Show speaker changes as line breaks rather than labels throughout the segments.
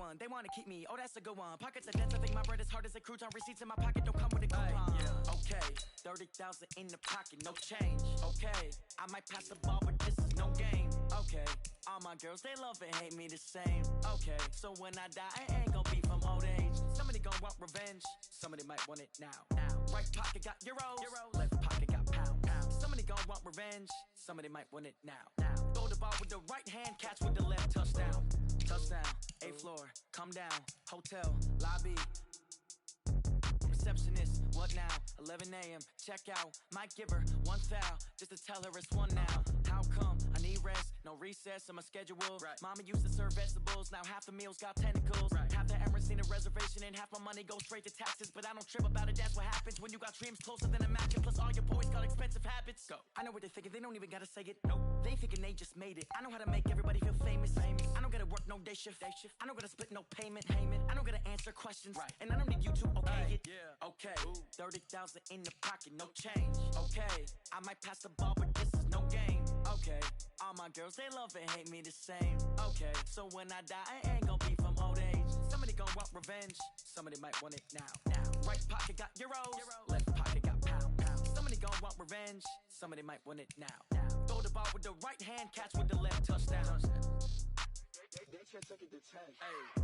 one. They wanna keep me, oh that's a good one. Pockets are dense, I think my bread is hard as a crouton. Receipts in my pocket don't come with a coupon. Okay, 30,000 in the pocket, no change. Okay, I might pass the ball, but this is no game. Okay, all my girls, they love and hate me the same. Okay, so when I die, I ain't gon' be from old age. Somebody gon' want revenge, somebody might want it now. Right pocket got euros, left pocket got pounds. Somebody gon' want revenge, somebody might want it now. Throw the ball with the right hand, catch with the left, touchdown. Touchdown, 8th floor, come down, hotel, lobby. Receptionist, what now? 11 a.m., check out. Might give her one foul, just to tell her it's one now. How come? I need rest, no recess on my schedule. Right. Mama used to serve vegetables, now half the meals got tentacles. Right. Half the Emirates need a reservation and half my money goes straight to taxes. But I don't trip about it, that's what happens when you got dreams closer than a mansion. Plus all your boys got expensive habits. Go. I know what they're thinking, they don't even gotta say it. Nope. They thinking they just made it. I know how to make everybody feel famous. I don't gotta work no day shift. I don't gotta split no payment. I don't gotta answer questions. Right. And I don't need you to okay it. Yeah. Okay, 30,000 in the pocket, no change. Okay, I might pass the ball, but this is no game. Okay, all my girls, they love and hate me the same. Okay, so when I die, I ain't gon' be from old age. Somebody gon' want revenge, somebody might want it now. Right pocket got euros, left pocket got pounds. Somebody gon' want revenge, somebody might want it now. Throw the ball with the right hand, catch with the left, touchdown.
They can't take it to 10. Hey.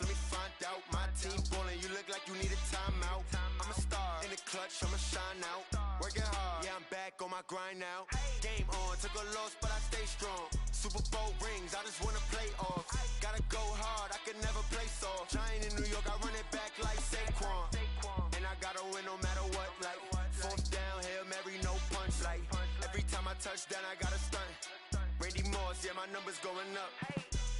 Let me find out. My team ballin', you look like you need a timeout. I'm a star in the clutch, I'ma shine out. Working hard, yeah, I'm back on my grind now. Game on, took a loss, but I stay strong. Super Bowl rings, I just wanna play off. Gotta go hard, I can never play soft. Giant in New York, I run it back like Saquon. And I gotta win no matter what, like 4th down, Hail Mary, no punch. Like every time I touch down, I gotta stunt. Randy Moss, yeah, my numbers going up.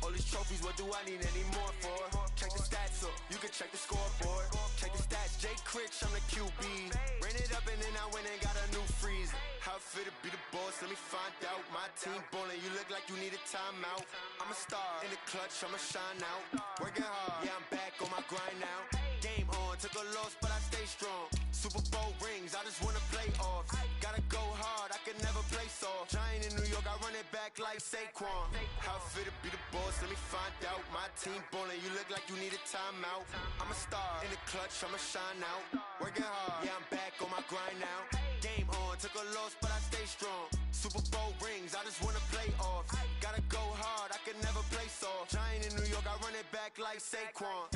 All these trophies, what do I need any more for? Check the stats up, you can check the scoreboard. Check the stats, Jay Critch, I'm the QB. Ran it up and then I went and got a new freeze. How fit to be the boss, let me find out. My team ballin', you look like you need a timeout. I'm a star in the clutch, I'ma shine out. Working hard, yeah, I'm back on my grind now. Game on, took a loss, but I stay strong. Super Bowl rings, I just wanna play off. Gotta go hard, I can never play soft. Giant in New York, I run it back like Saquon. How fit to be the boss, let me find out. My team ballin', you look like you need a timeout. I'm a star in the clutch, I'ma shine out. Working hard, yeah, I'm back on my grind now. Game on, took a loss, but I stay strong. Super Bowl rings, I just wanna play off. Gotta go hard, I can never play soft. Giant in New York, I run it back like Saquon.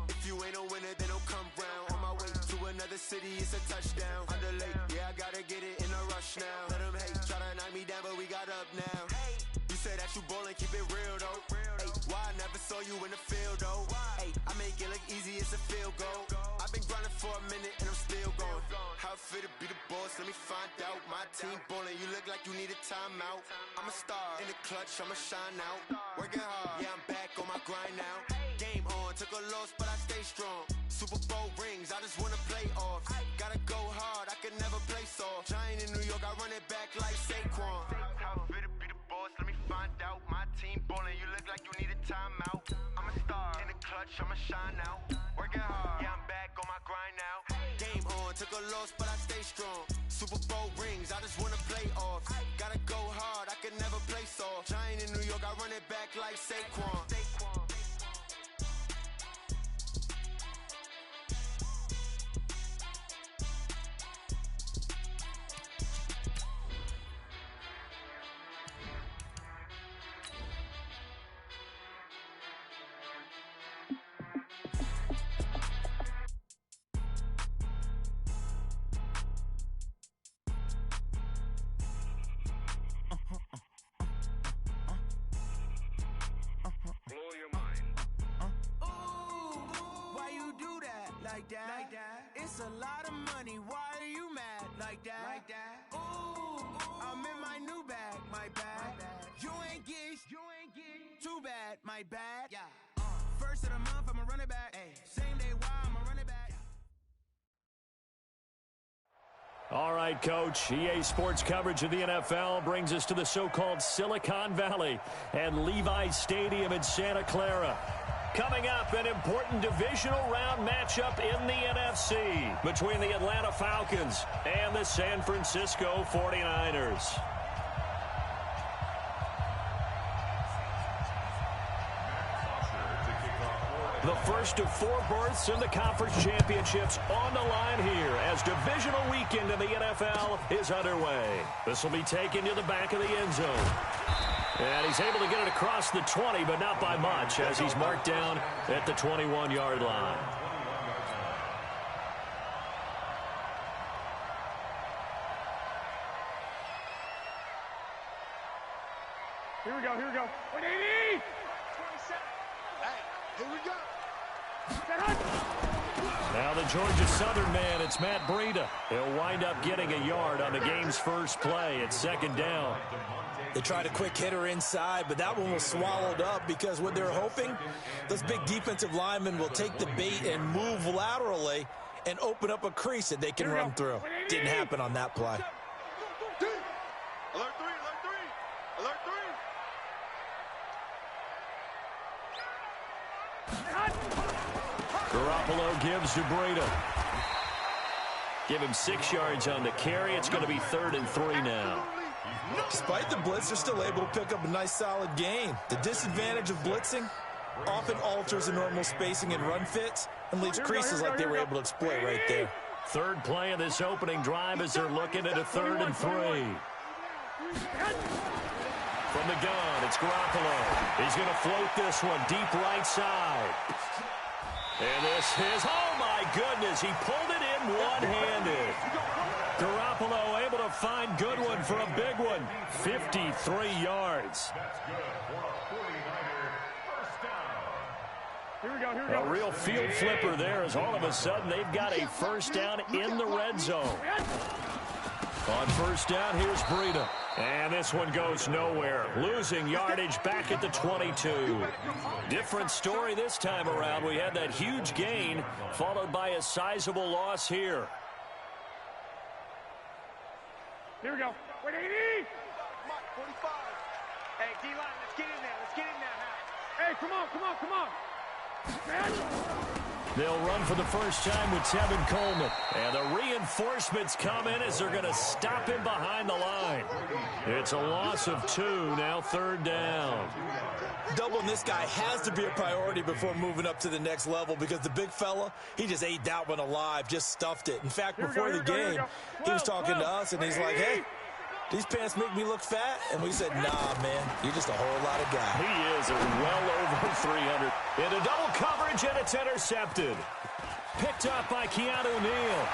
If you ain't a winner, then don't come round. On my way to another city, it's a touchdown. Underlay, yeah, I gotta get it in a rush now. Let them hate, try to knock me down, but we got up now. You say that you ballin', keep it real though. Hey, why I never saw you in the field though? Hey, I make it look easy, it's a field goal. I've been grinding for a minute and I'm still going. How fit to be the boss, let me find out. My team ballin', you look like you need a timeout. I'm a star in the clutch, I'ma shine out. Working hard, yeah, I'm back on my grind now. Game on, took a loss, but I stay strong. Super Bowl rings, I just wanna play off. Gotta go hard, I can never play soft. Giant in New York, I run it back like Saquon. How fit to be the boss, let me find out. My team ballin', you look like you need a timeout. I'm a star in the clutch, I'ma shine out. Working hard, yeah, I'm back on my grind now. Game on, took a loss, but I stay strong. Super Bowl rings, I just wanna play off. Gotta go hard, I can never play soft. Giant in New York, I run it back like Saquon.
It's a lot of money, why are you mad like that? Ooh, I'm in my new bag, my bad. You ain't get too bad, my bad. Yeah. First of the month, I'ma run it back. Same day, why I'ma run it back.
All right, Coach. EA Sports coverage of the NFL brings us to the so-called Silicon Valley and Levi's Stadium in Santa Clara. Coming up, an important divisional round matchup in the NFC between the Atlanta Falcons and the San Francisco 49ers. The first of 4 berths in the conference championships on the line here as divisional weekend in the NFL is underway. This will be taken to the back of the end zone. And he's able to get it across the 20, but not by much as he's marked down at the 21-yard line.
Here we go, here we go. 180! 27. Hey, here we go.
Now the Georgia Southern man, it's Matt Breida. He'll wind up getting a yard on the game's first play. It's second down.
They tried a quick hitter inside, but that one was swallowed up because what they're hoping, those big defensive linemen will take the bait and move laterally and open up a crease that they can run through. Didn't happen on that play.
Alert 3, alert 3, alert 3.
Garoppolo gives to Breida. Give him 6 yards on the carry. It's going to be 3rd and 3 now.
Despite the blitz, they're still able to pick up a nice solid gain. The disadvantage of blitzing often alters the normal spacing and run fits and leaves creases like they were able to exploit right there.
Third play of this opening drive as they're looking at a 3rd and 3. From the gun, it's Garoppolo. He's going to float this one deep right side. And this is, oh my goodness, he pulled it in one-handed. Garoppolo able to find Goodwin for a big one. 53 yards.
Here we go, here we go.
A real field flipper there as all of a sudden they've got a first down in the red zone. On first down, here's Breida. And this one goes nowhere. Losing yardage back at the 22. Different story this time around. We had that huge gain followed by a sizable loss here.
Here we go. 180! 45. Hey, D-line, let's get in there. Let's get in there now. Hey, come on, come on, come on.
They'll run for the first time with Tevin Coleman. And the reinforcements come in as they're going to stop him behind the line. It's a loss of 2, now 3rd down.
Doubling this guy has to be a priority before moving up to the next level because the big fella, he just ate that one alive, just stuffed it. In fact, before the game, he was talking to us, and he's like, hey, these pants make me look fat? And we said, nah, man, you're just a whole lot of guy.
He is well over 300. Into double coverage, and it's intercepted. Picked up by Keanu Neal.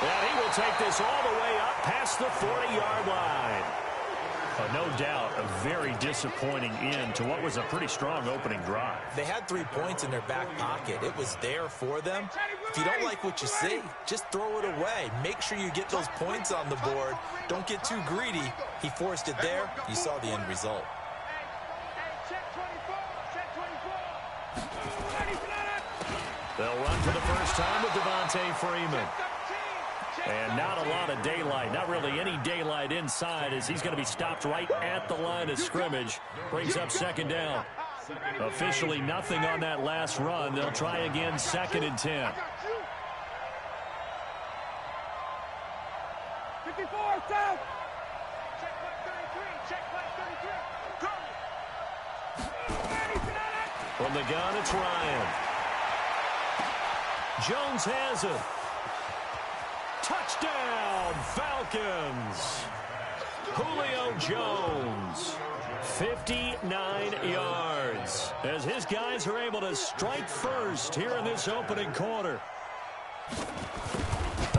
And he will take this all the way up past the 40-yard line. No doubt a very disappointing end to what was a pretty strong opening drive.
They had 3 points in their back pocket. It was there for them. If you don't like what you see, just throw it away. Make sure you get those points on the board. Don't get too greedy. He forced it there. You saw the end result.
They'll run for the first time with Devontae Freeman. And not a lot of daylight, not really any daylight inside as he's going to be stopped right at the line of scrimmage. Brings up second down. Officially nothing on that last run. They'll try again, 2nd and 10.
54, south. Check play 33,
From the gun, it's Ryan. Jones has it. Touchdown, Falcons. Julio Jones, 59 yards, as his guys are able to strike first here in this opening quarter.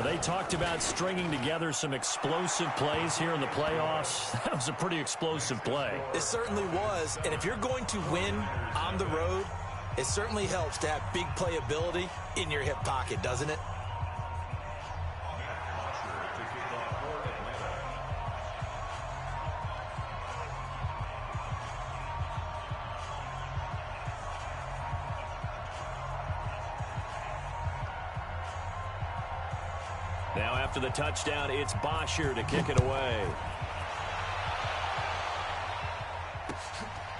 They talked about stringing together some explosive plays here in the playoffs. That was a pretty explosive play.
It certainly was, and if you're going to win on the road, it certainly helps to have big playability in your hip pocket, doesn't it?
Now after the touchdown, it's Bosher to kick it away.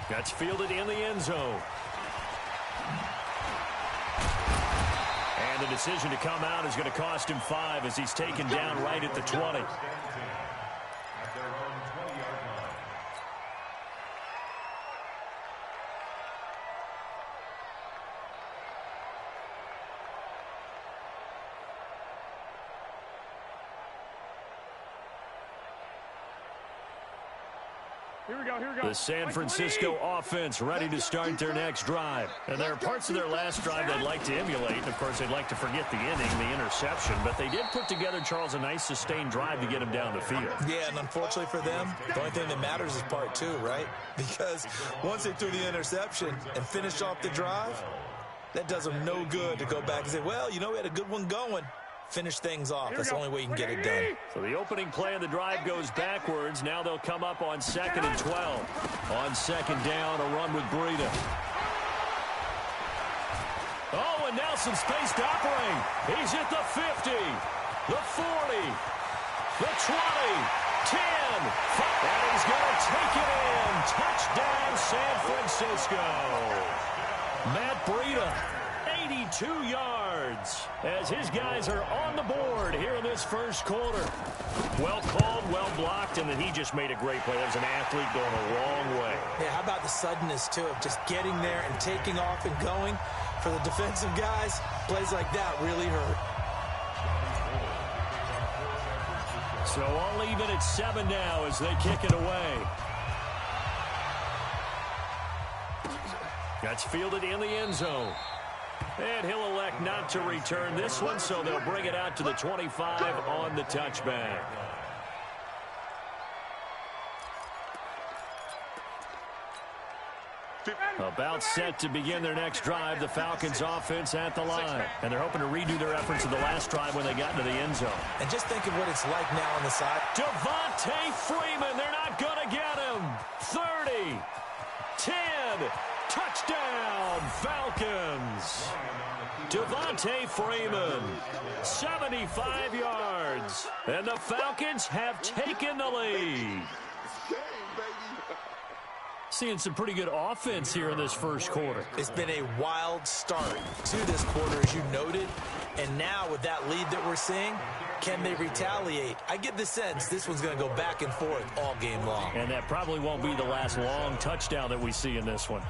That's fielded in the end zone. And the decision to come out is going to cost him 5 as he's taken down right at the 20.
Here we go.
The San Francisco offense ready to start their next drive. And there are parts of their last drive they'd like to emulate. Of course, they'd like to forget the inning, the interception. But they did put together, Charles, a nice sustained drive to get him down the field.
Yeah, and unfortunately for them, the only thing that matters is part 2, right? Because once they threw the interception and finished off the drive, that does them no good to go back and say, well, you know, we had a good one going. Finish things off. That's the only way you can get it done.
So the opening play of the drive goes backwards. Now they'll come up on 2nd and 12. On 2nd down, a run with Breida. Oh, and now some space to operate. He's at the 50, the 40, the 20, 10, 5, and he's going to take it in. Touchdown, San Francisco. Matt Breida. 82 yards as his guys are on the board here in this first quarter. Well called, well blocked, and then he just made a great play. That was an athlete going a long way.
Yeah, how about the suddenness, too, of just getting there and taking off and going? For the defensive guys, plays like that really hurt.
So all even at 7 now as they kick it away. That's fielded in the end zone. And he'll elect not to return this one, so they'll bring it out to the 25 on the touchback. About set to begin their next drive, the Falcons offense at the line. And they're hoping to redo their efforts of the last drive when they got into the end zone.
And just think of what it's like now on the side.
Devontae Freeman, they're not going to get him. 30, 10, touchdown, Falcons. Devontae Freeman, 75 yards. And the Falcons have taken the lead. Seeing some pretty good offense here in this first quarter.
It's been a wild start to this quarter, as you noted. And now with that lead that we're seeing, can they retaliate? I get the sense this one's going to go back and forth all game long.
And that probably won't be the last long touchdown that we see in this one.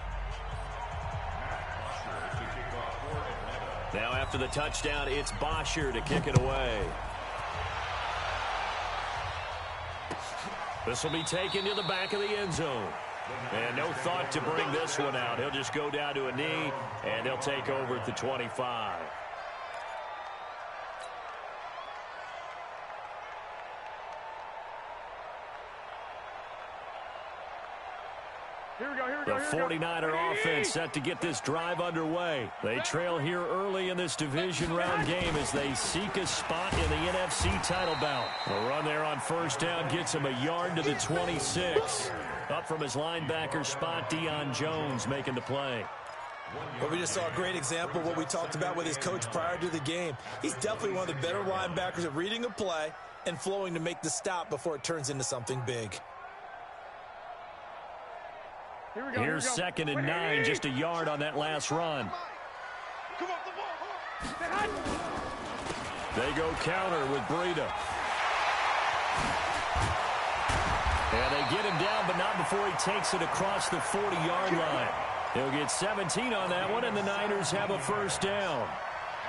Now after the touchdown, it's Bosher to kick it away. This will be taken to the back of the end zone. And no thought to bring this one out. He'll just go down to a knee, and they'll take over at the 25. The 49er offense set to get this drive underway. They trail here early in this division round game as they seek a spot in the NFC title bout. The run there on first down gets him a yard to the 26. Up from his linebacker spot, Deion Jones making the play.
Well, we just saw a great example of what we talked about with his coach prior to the game. He's definitely one of the better linebackers at reading a play and flowing to make the stop before it turns into something big.
Here's 2nd and 9, just a yard on that last run. They go counter with Breida. And they get him down, but not before he takes it across the 40-yard line. He'll get 17 on that one, and the Niners have a first down.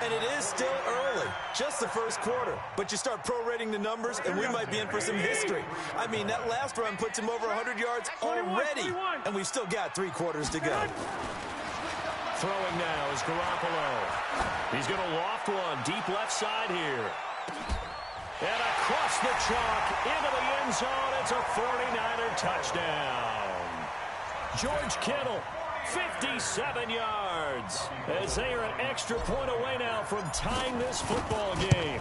And it is still early, just the first quarter. But you start prorating the numbers, and we might be in for some history. I mean, that last run puts him over 100 yards already, and we've still got 3 quarters to go.
Throwing now is Garoppolo. He's going to loft one deep left side here. And across the chalk into the end zone, it's a 49er touchdown. George Kittle, 57 yards, as they are an extra point away now from tying this football game.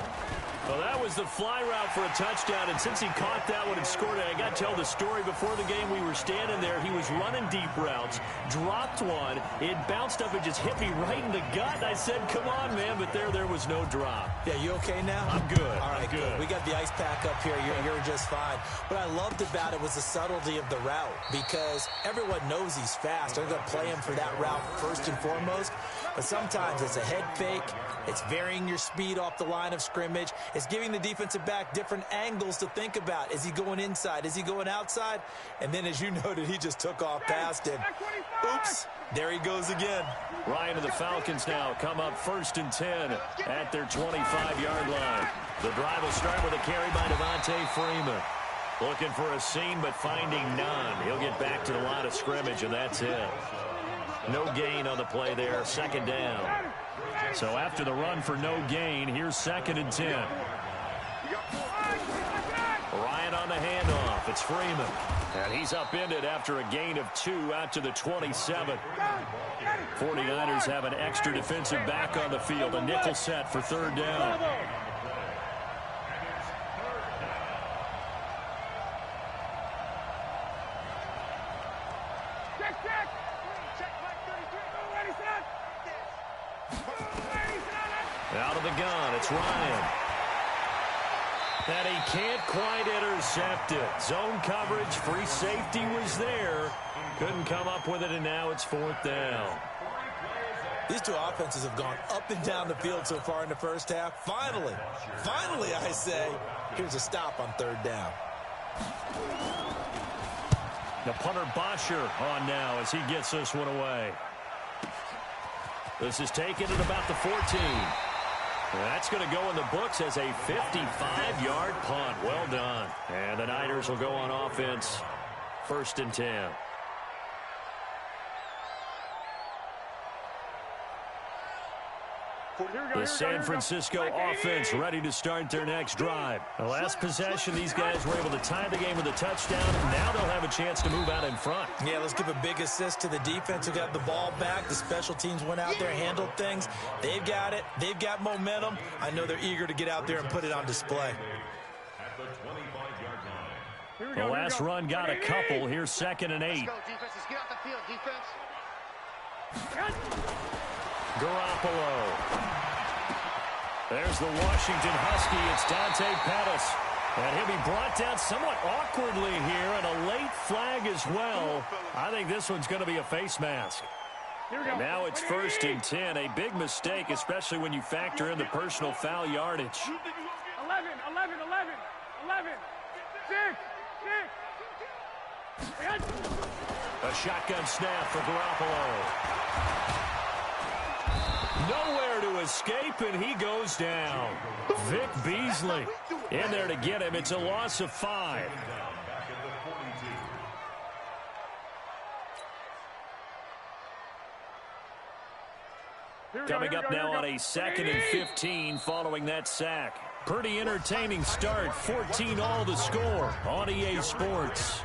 Well, that was was the fly route for a touchdown, and since he caught that one and scored it, I got to tell the story. Before the game, we were standing there. He was running deep routes, dropped one. It bounced up and just hit me right in the gut. And I said, come on, man, but there was no drop.
Yeah, you okay now?
I'm good.
All right, good. We got the ice pack up here. You're just fine. What I loved about it was the subtlety of the route, because everyone knows he's fast. They're going to play him for that route first and foremost. But sometimes it's a head fake. It's varying your speed off the line of scrimmage. It's giving the defensive back different angles to think about. Is he going inside? Is he going outside? And then, as you noted, he just took off past him. Oops. There he goes again.
Ryan and the Falcons now come up 1st and 10 at their 25-yard line. The drive will start with a carry by Devontae Freeman. Looking for a seam, but finding none. He'll get back to the line of scrimmage, and that's it. No gain on the play there, 2nd down. So after the run for no gain, here's 2nd and 10. Ryan on the handoff. It's Freeman. And he's upended after a gain of 2 out to the 27. 49ers have an extra defensive back on the field. A nickel set for 3rd down. Out of the gun, it's Ryan. And he can't quite intercept it. Zone coverage, free safety was there. Couldn't come up with it, and now it's 4th down.
These two offenses have gone up and down the field so far in the first half. Finally, I say, here's a stop on 3rd down.
The punter Bosher on now as he gets this one away. This is taken at about the 14. That's going to go in the books as a 55-yard punt. Well done. And the Niners will go on offense, 1st and 10. The San Francisco offense ready to start their next drive. The last possession, these guys were able to tie the game with a touchdown. Now they'll have a chance to move out in front.
Yeah, let's give a big assist to the defense who got the ball back. The special teams went out there, handled things. They've got it. They've got momentum. I know they're eager to get out there and put it on display.
The last run got a couple. Here's 2nd and 8.
Let's go, defense. Let's get off the field, defense.
Garoppolo. There's the Washington Husky. It's Dante Pettis. And he'll be brought down somewhat awkwardly here, and a late flag as well. I think this one's going to be a face mask. Now it's 1st and 10. A big mistake, especially when you factor in the personal foul yardage.
11. 6.
A shotgun snap for Garoppolo. Nowhere to escape, and he goes down. Vic Beasley in there to get him. It's a loss of 5. Coming up now on a 2nd and 15 following that sack. Pretty entertaining start. 14-all the score on EA Sports.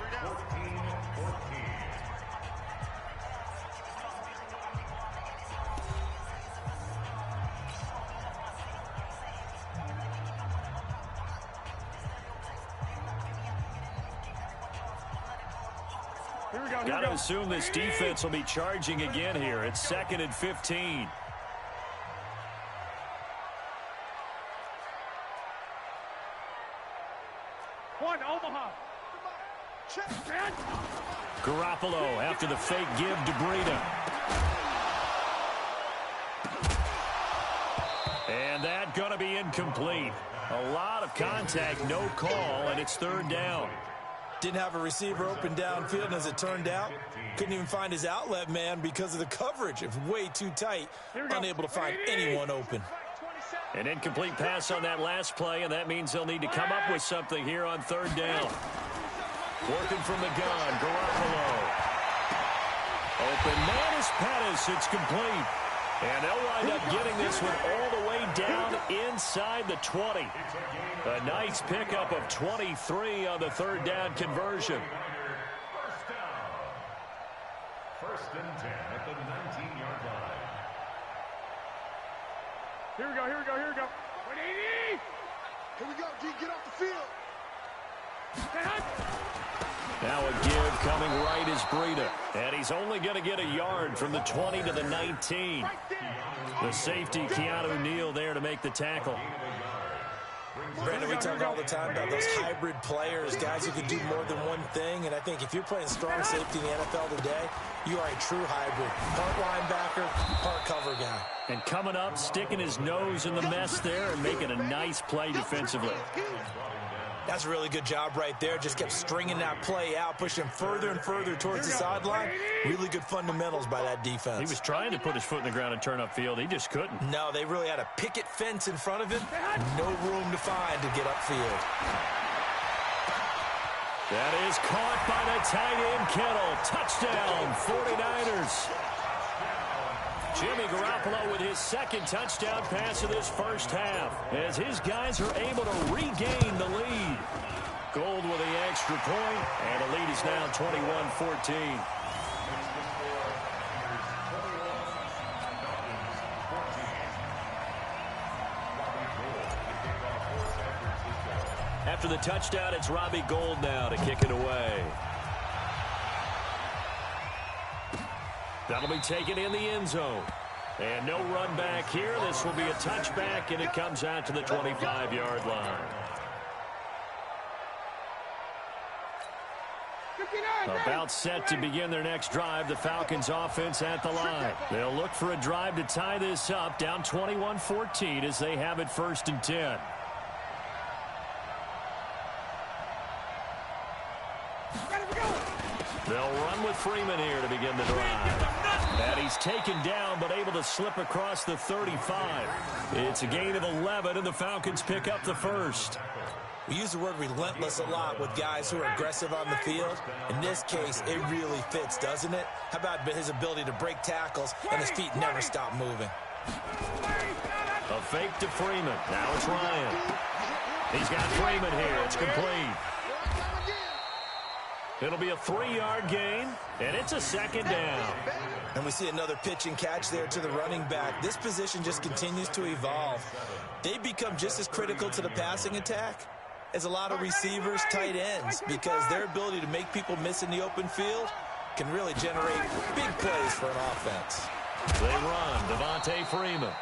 Got to assume this defense will be charging again here. It's 2nd and 15.
One, Omaha.
Garoppolo after the fake give to Breida. And that going to be incomplete. A lot of contact, no call, and it's 3rd down.
Didn't have a receiver open downfield, and as it turned out, couldn't even find his outlet man because of the coverage. It was way too tight, unable to find anyone open.
An incomplete pass on that last play, and that means they'll need to come up with something here on 3rd down. Working from the gun, Garoppolo. Open man is Pettis. It's complete. And they'll wind up getting this one all the way down inside the 20. A nice pickup of 23 on the 3rd down conversion.
1st and 10 at the 19-yard line.
Here we go. 180.
Here we go,
Now a give coming right is Breida. And he's only going to get a yard from the 20 to the 19. The safety, Keanu Neal, there to make the tackle.
Brandon, we talk all the time about those hybrid players, guys who can do more than one thing. And I think if you're playing strong safety in the NFL today, you are a true hybrid. Part linebacker, part cover guy.
And coming up, sticking his nose in the mess there and making a nice play defensively.
That's a really good job right there. Just kept stringing that play out, pushing him further and further towards the sideline. Really good fundamentals by that defense.
He was trying to put his foot in the ground and turn upfield. He just couldn't.
No, they really had a picket fence in front of him. No room to find to get upfield.
That is caught by the tight end, Kittle. Touchdown, 49ers. Jimmy Garoppolo with his second touchdown pass of this first half as his guys are able to regain the lead. Gold with the extra point, and the lead is now 21-14. After the touchdown, it's Robbie Gould now to kick it away. That'll be taken in the end zone. And no run back here. This will be a touchback, and it comes out to the 25-yard line. About set to begin their next drive. The Falcons offense at the line. They'll look for a drive to tie this up, down 21-14 as they have it 1st and 10. They'll run with Freeman here to begin the drive. And he's taken down but able to slip across the 35. It's a gain of 11, and the Falcons pick up the first.
We use the word relentless a lot with guys who are aggressive on the field. In this case, it really fits, doesn't it? How about his ability to break tackles and his feet never stop moving?
A fake to Freeman. Now it's Ryan. He's got Freeman here. It's complete. It'll be a 3-yard gain, and it's a second down.
And we see another pitch and catch there to the running back. This position just continues to evolve. They become just as critical to the passing attack as a lot of receivers, tight ends, because their ability to make people miss in the open field can really generate big plays for an offense.
They run. Devontae Freeman.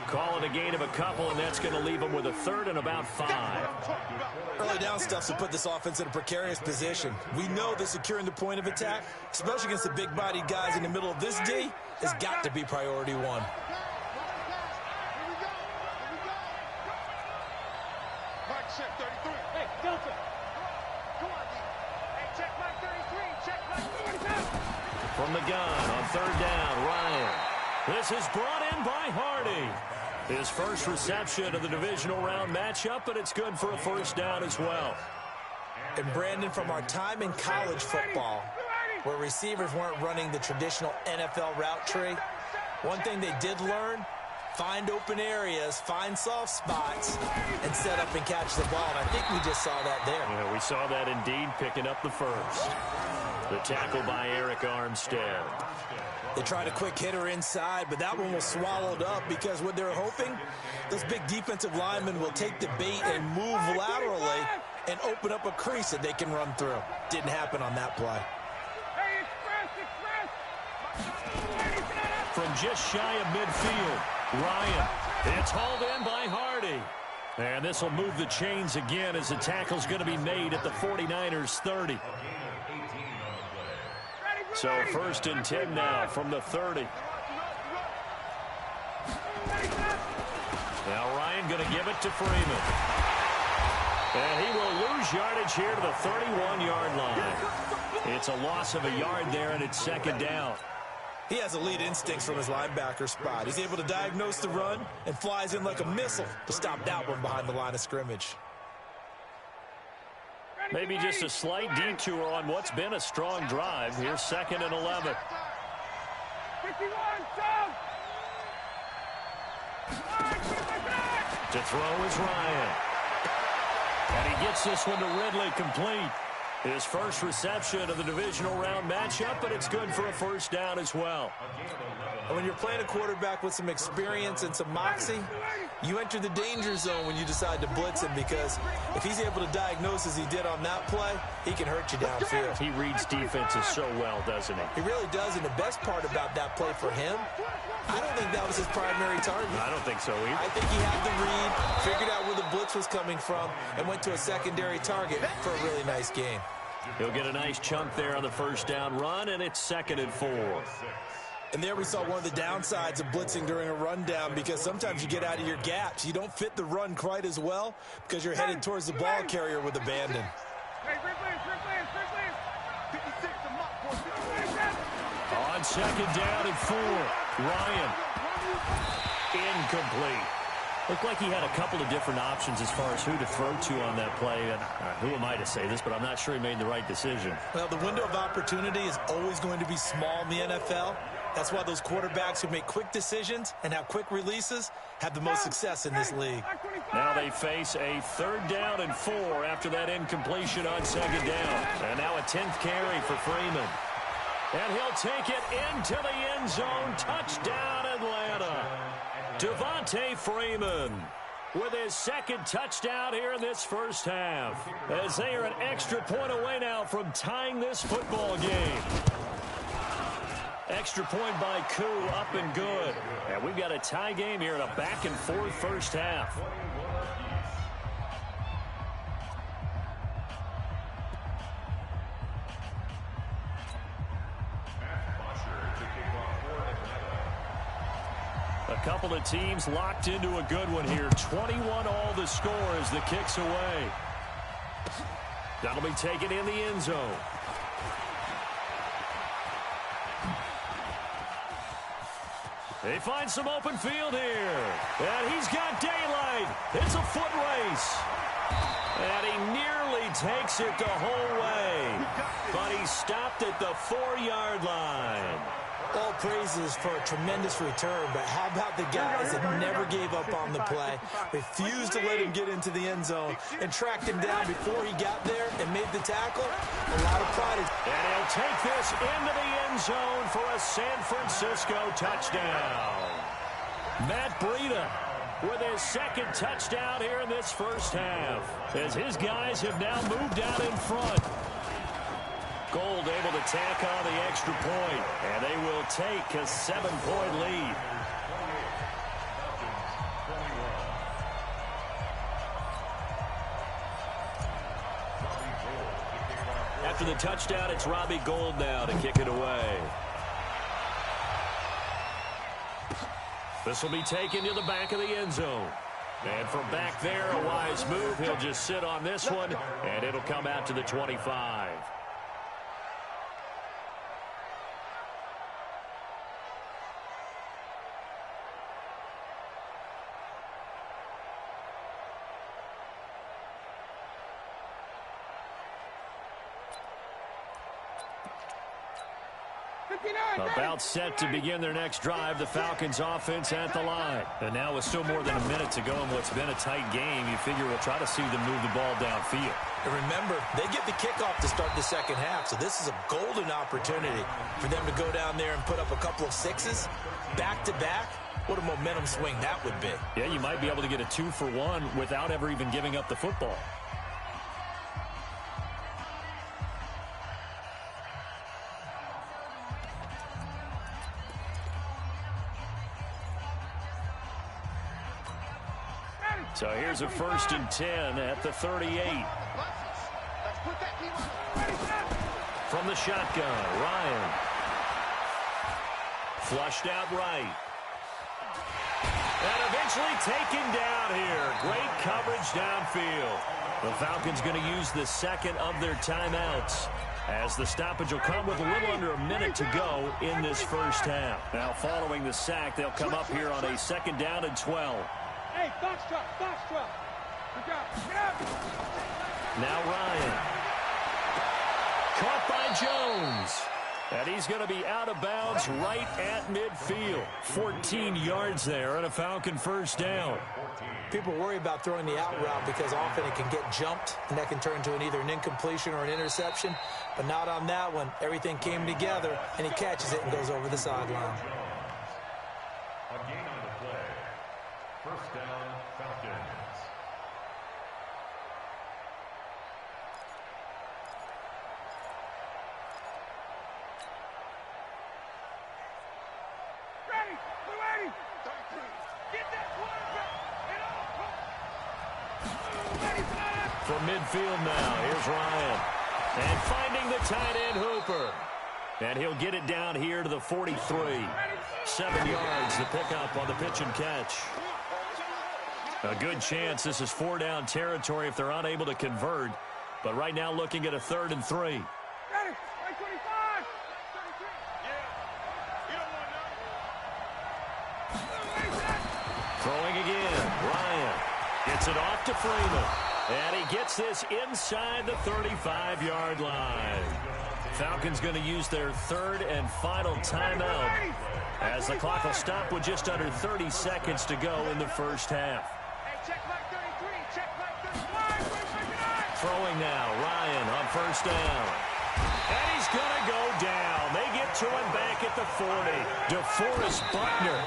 Calling a gain of a couple, and that's going to leave them with a 3rd and about 5.
Early down stuff to put this offense in a precarious position. We know that securing the point of attack, especially against the big-bodied guys in the middle of this D, has got to be priority 1.
Mike, check 33. Hey, Delta. Come on, D. Hey, check Mike 33. Check Mike 47.
From the gun on 3rd down, Ryan. This is brought in by Hardy. His first reception of the divisional round matchup, but it's good for a 1st down as well.
And Brandon, from our time in college football, where receivers weren't running the traditional NFL route tree, one thing they did learn, find open areas, find soft spots, and set up and catch the ball. And I think we just saw that there.
Yeah, we saw that indeed, picking up the first. The tackle by Eric Armstead.
They tried a quick hitter inside, but that one was swallowed up because what they're hoping, those big defensive linemen will take the bait and move laterally and open up a crease that they can run through. Didn't happen on that play.
From just shy of midfield, Ryan. It's hauled in by Hardy. And this will move the chains again as the tackle's going to be made at the 49ers 30. So 1st and 10 now from the 30. Now Ryan going to give it to Freeman. And he will lose yardage here to the 31-yard line. It's a loss of a yard there, and it's 2nd down.
He has elite instincts from his linebacker spot. He's able to diagnose the run and flies in like a missile to stop that one behind the line of scrimmage.
Maybe just a slight detour on what's been a strong drive. Here's 2nd and 11.
51,
to throw is Ryan. And he gets this one to Ridley complete. His first reception of the divisional round matchup, but it's good for a first down as well.
And when you're playing a quarterback with some experience and some moxie, you enter the danger zone when you decide to blitz him, because if he's able to diagnose as he did on that play, he can hurt you downfield.
He reads defenses so well, doesn't he?
He really does, and the best part about that play for him, I don't think that was his primary target.
I don't think so either.
I think he had the read, figured out where the blitz was coming from, and went to a secondary target for a really nice game.
He'll get a nice chunk there on the first down run, and it's 2nd and 4.
And there we saw one of the downsides of blitzing during a rundown, because sometimes you get out of your gaps. You don't fit the run quite as well because you're headed towards the ball carrier with abandon.
On 2nd down and 4, Ryan. Incomplete. Looked like he had a couple of different options as far as who to throw to on that play. And who am I to say this, but I'm not sure he made the right decision.
Well, the window of opportunity is always going to be small in the NFL. That's why those quarterbacks who make quick decisions and have quick releases have the most success in this league.
Now they face a 3rd down and 4 after that incompletion on 2nd down. And now a 10th carry for Freeman. And he'll take it into the end zone. Touchdown, Atlanta. Devontae Freeman with his 2nd touchdown here in this first half, as they are an extra point away now from tying this football game. Extra point by Koo, up and good. And we've got a tie game here in a back-and-forth first half. A couple of teams locked into a good one here. 21 all the score as the kick's away. That'll be taken in the end zone. They find some open field here. And he's got daylight. It's a foot race. And he nearly takes it the whole way. But he stopped at the 4-yard line.
All praises for a tremendous return, but how about the guys that never gave up on the play, refused to let him get into the end zone, and tracked him down before he got there and made the tackle? A lot of pride.
And he'll take this into the end zone for a San Francisco touchdown. Matt Breida with his 2nd touchdown here in this first half, as his guys have now moved out in front. Gold able to tack on the extra point, and they will take a 7-point lead. After the touchdown, it's Robbie Gould now to kick it away. This will be taken to the back of the end zone. And from back there, a wise move. He'll just sit on this one, and it'll come out to the 25. About set to begin their next drive, the Falcons offense at the line. And now with still more than a minute to go in what's been a tight game, you figure we'll try to see them move the ball downfield.
And remember, they get the kickoff to start the second half, so this is a golden opportunity for them to go down there and put up a couple of 6s back-to-back. What a momentum swing that would be.
Yeah, you might be able to get a 2-for-1 without ever even giving up the football. So here's a 1st and 10 at the 38. From the shotgun, Ryan. Flushed out right. And eventually taken down here. Great coverage downfield. The Falcons going to use the 2nd of their timeouts, as the stoppage will come with a little under a minute to go in this first half. Now following the sack, they'll come up here on a 2nd down and 12.
Hey, box 12. Good job. Get up.
Now Ryan. Caught by Jones. And he's going to be out of bounds right at midfield. 14 yards there and a Falcon first down.
People worry about throwing the out route because often it can get jumped, and that can turn into either an incompletion or an interception. But not on that one. Everything came together, and he catches it and goes over the sideline.
A gain on the play. First down, Falcons.
From midfield now, here's Ryan. And finding the tight end Hooper. And he'll get it down here to the 43. 7 yards to pick up on the pitch and catch. A good chance this is 4-down territory if they're unable to convert. But right now looking at a 3rd and 3. Throwing again. Ryan gets it off to Freeman. And he gets this inside the 35-yard line. Falcons going to use their 3rd and final timeout as the clock will stop with just under 30 seconds to go in the first half. Throwing now, Ryan on first down. And he's going to go down. They get to him back at the 40. DeForest Buckner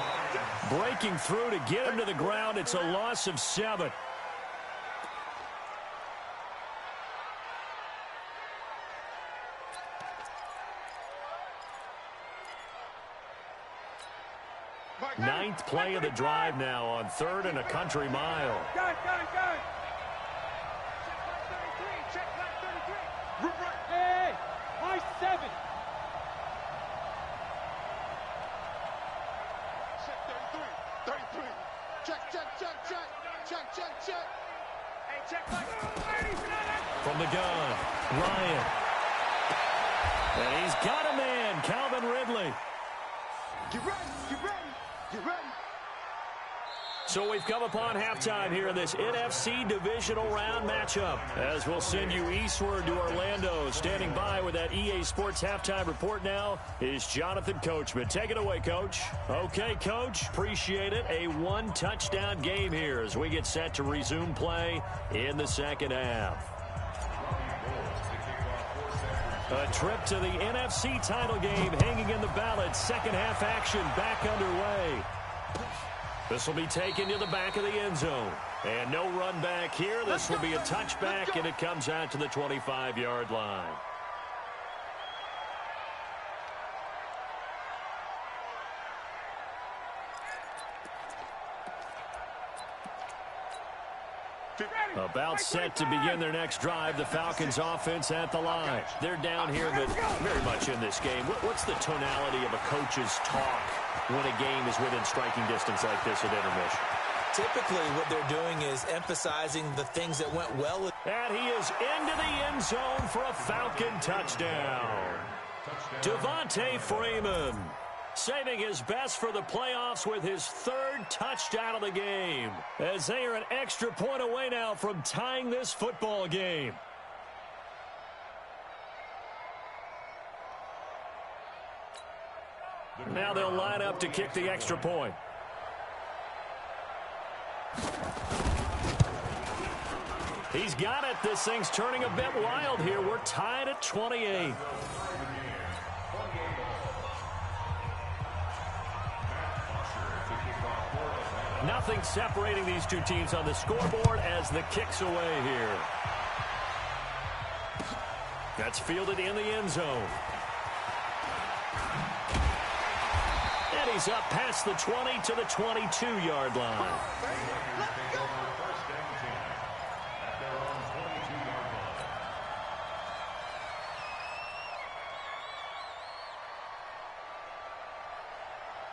breaking through to get him to the ground. It's a loss of 7. Ninth play of the drive now on 3rd and a country mile.
Got it. Check back 33. Hey, my 7. Check 33. Check. Hey, check back.
From the gun, Ryan. And he's got a man, Calvin Ridley.
Get ready.
So we've come upon halftime here in this NFC divisional round matchup. As we'll send you eastward to Orlando. Standing by with that EA Sports halftime report now is Jonathan Coachman. Take it away, Coach. Okay, Coach. Appreciate it. A 1-touchdown game here as we get set to resume play in the second half. A trip to the NFC title game hanging in the balance. Second half action back underway. This will be taken to the back of the end zone. And no run back here. This will be a touchback, and it comes out to the 25-yard line. About set to begin their next drive. The Falcons offense at the line. They're down here, but very much in this game. What's the tonality of a coach's talk when a game is within striking distance like this at intermission?
Typically, what they're doing is emphasizing the things that went well.
And he is into the end zone for a Falcon touchdown. Devontae Freeman saving his best for the playoffs with his 3rd touchdown of the game, as they are an extra point away now from tying this football game. Now they'll line up to kick the extra point. He's got it. This thing's turning a bit wild here. We're tied at 28. Nothing separating these two teams on the scoreboard as the kick's away here. That's fielded in the end zone. And he's up past the 20 to the 22-yard line.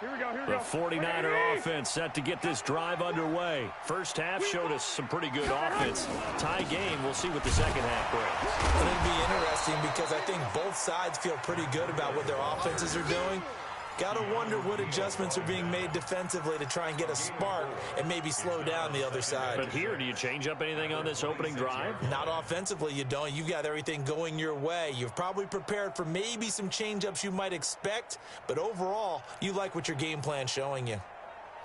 Here we go.
The 49er offense set to get this drive underway. First half showed us some pretty good offense. Tie game. We'll see what the second half brings.
It'll be interesting because I think both sides feel pretty good about what their offenses are doing. Got to wonder what adjustments are being made defensively to try and get a spark and maybe slow down the other side.
But here, do you change up anything on this opening drive?
Not offensively, you don't. You've got everything going your way. You've probably prepared for maybe some change-ups you might expect, but overall, you like what your game plan's showing you.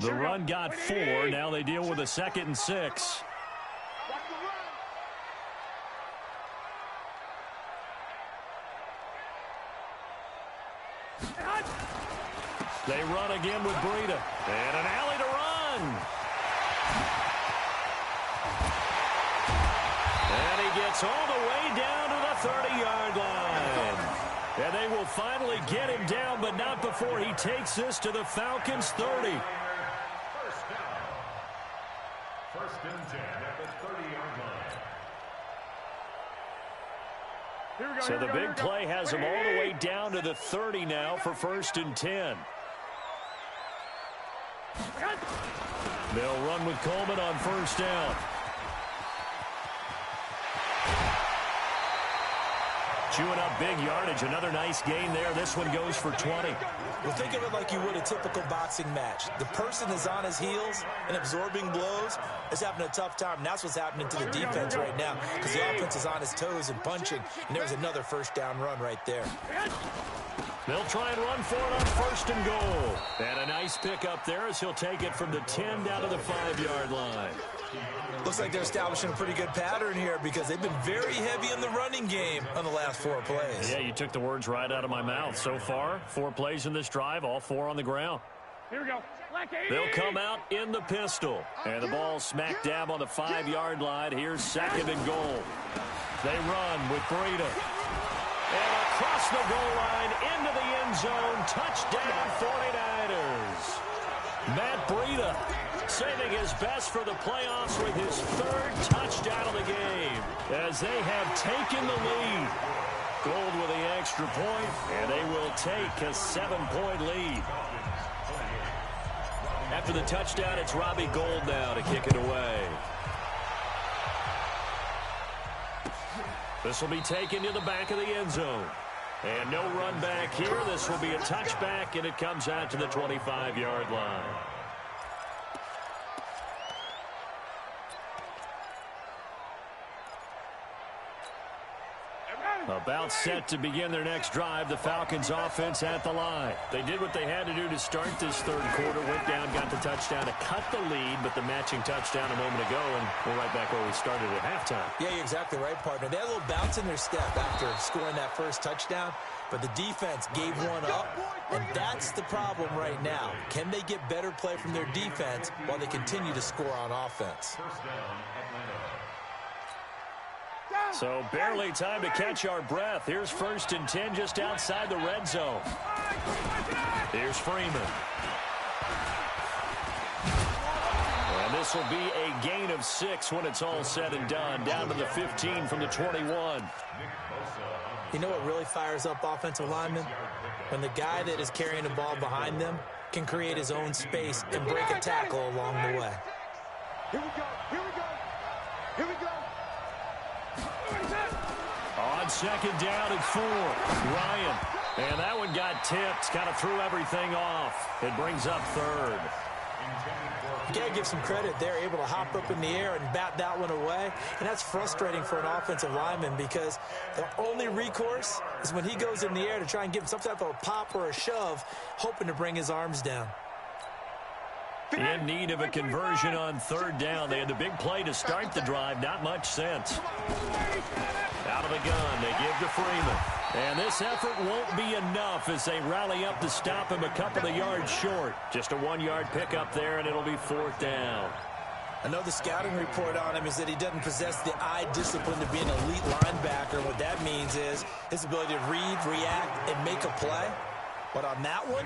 The run got 4. Now they deal with a 2nd and 6. They run again with Breida. And an alley to run. And he gets all the way down to the 30-yard line. And they will finally get him down, but not before he takes this to the Falcons' 30.
First and 10 at the 30-yard line.
So the big play has him all the way down to the 30 now for 1st and 10. They'll run with Coleman on 1st down. Chewing up big yardage. Another nice gain there. This one goes for 20.
Well, think of it like you would a typical boxing match. The person is on his heels and absorbing blows is having a tough time. And that's what's happening to the defense right now because the offense is on his toes and punching. And there's another 1st down run right there.
They'll try and run for it on 1st and goal. And a nice pick up there as he'll take it from the 10 down to the 5-yard line.
Looks like they're establishing a pretty good pattern here because they've been very heavy in the running game on the last 4 plays.
Yeah, you took the words right out of my mouth. So far, 4 plays in this drive, all 4 on the ground.
Here we go.
They'll come out in the pistol. And the ball smack dab on the 5-yard line. Here's 2nd and goal. They run with Breida. And across the goal line into the end zone. Touchdown 49ers. Matt Breida saving his best for the playoffs with his 3rd touchdown of the game as they have taken the lead. Gold with the extra point, and they will take a 7-point lead. After the touchdown, it's Robbie Gould now to kick it away. This will be taken to the back of the end zone. And no run back here. This will be a touchback, and it comes out to the 25-yard line. About set to begin their next drive. The Falcons offense at the line. They did what they had to do to start this 3rd quarter. Went down, got the touchdown to cut the lead, but the matching touchdown a moment ago, and we're right back where we started at halftime.
Yeah, you're exactly right, partner. They had a little bounce in their step after scoring that 1st touchdown, but the defense gave one up, and that's the problem right now. Can they get better play from their defense while they continue to score on offense?
First down, Atlanta.
So barely time to catch our breath. Here's 1st and 10 just outside the red zone. Here's Freeman. And this will be a gain of 6 when it's all said and done. Down to the 15 from the 21.
You know what really fires up offensive linemen? When the guy that is carrying the ball behind them can create his own space and break a tackle along the way.
Here we go. Here we go. Here we go.
On 2nd down and 4, Ryan. And that one got tipped, kind of threw everything off. It brings up 3rd.
You got to give some credit. They're able to hop up in the air and bat that one away. And that's frustrating for an offensive lineman because the only recourse is when he goes in the air to try and give him some type of a pop or a shove, hoping to bring his arms down.
In need of a conversion on 3rd down. They had the big play to start the drive. Not much sense. Out of the gun, they give to Freeman. And this effort won't be enough as they rally up to stop him a couple of yards short. Just a 1-yard pickup there, and it'll be 4th down.
I know the scouting report on him is that he doesn't possess the eye discipline to be an elite linebacker. What that means is his ability to read, react, and make a play. But on that one,